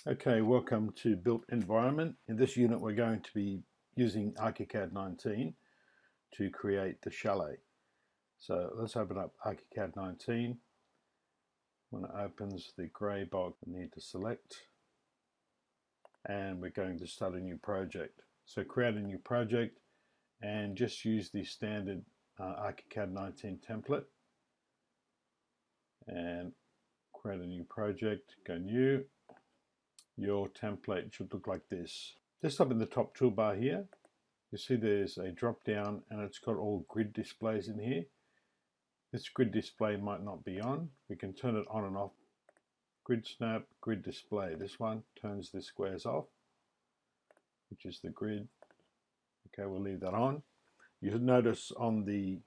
Okay, welcome to Built Environment. In this unit we're going to be using ArchiCAD 19 to create the chalet. So let's open up ArchiCAD 19. When it opens, the grey box we need to select, and we're going to start a new project. So create a new project and just use the standard ArchiCAD 19 template and create a new project. Go new. Your template should look like this. Just up in the top toolbar here, you see there's a drop down and it's got all grid displays in here. This grid display might not be on. We can turn it on and off. Grid snap, grid display. This one turns the squares off, which is the grid. Okay, we'll leave that on. You'll notice on the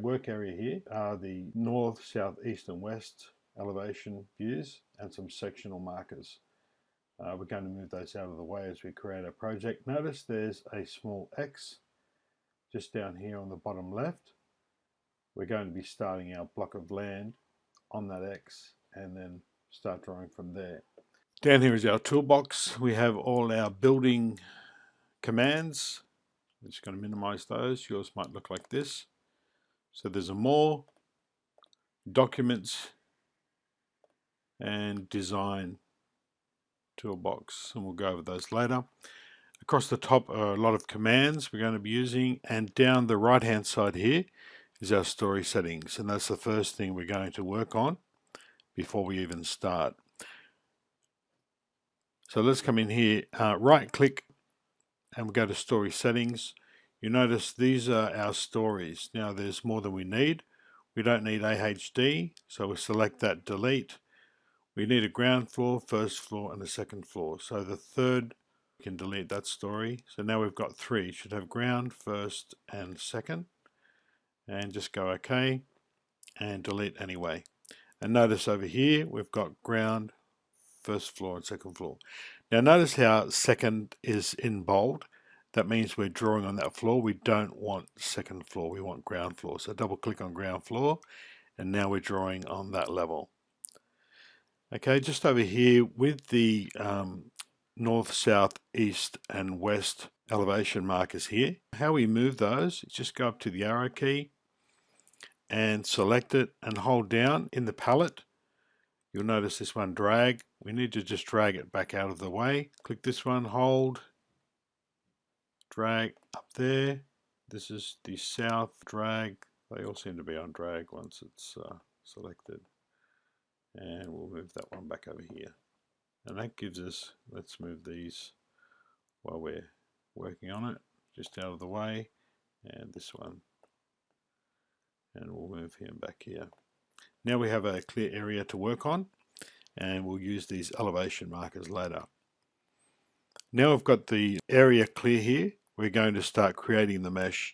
work area here are the north, south, east and west elevation views and some sectional markers. We're going to move those out of the way as we create our project. Notice there's a small X just down here on the bottom left. We're going to be starting our block of land on that X and then start drawing from there. Down here is our toolbox. We have all our building commands. I'm just going to minimize those. Yours might look like this. So there's a more, documents, and design toolbox, and we'll go over those later. Across the top are a lot of commands we're going to be using, and down the right hand side here is our story settings, and that's the first thing we're going to work on before we even start. So let's come in here, right click, and we'll go to story settings. You notice these are our stories. Now there's more than we need. We don't need AHD, so we'll select that, delete. We need a ground floor, first floor, and a second floor. So the third, we can delete that story. So now we've got three. Should have ground, first, and second. And just go OK and delete anyway. And notice over here we've got ground, first floor, and second floor. Now notice how second is in bold. That means we're drawing on that floor. We don't want second floor, we want ground floor. So double click on ground floor, and now we're drawing on that level. Okay, just over here with the north, south, east and west elevation markers here, how we move those is just go up to the arrow key and select it and hold down in the palette. You'll notice this one, drag. We need to just drag it back out of the way. Click this one, hold, drag up there. This is the south, drag. They all seem to be on drag once it's selected. And we'll move that one back over here. And that gives us, let's move these while we're working on it, just out of the way, and this one. And we'll move him back here. Now we have a clear area to work on, and we'll use these elevation markers later. Now we've got the area clear here, we're going to start creating the mesh.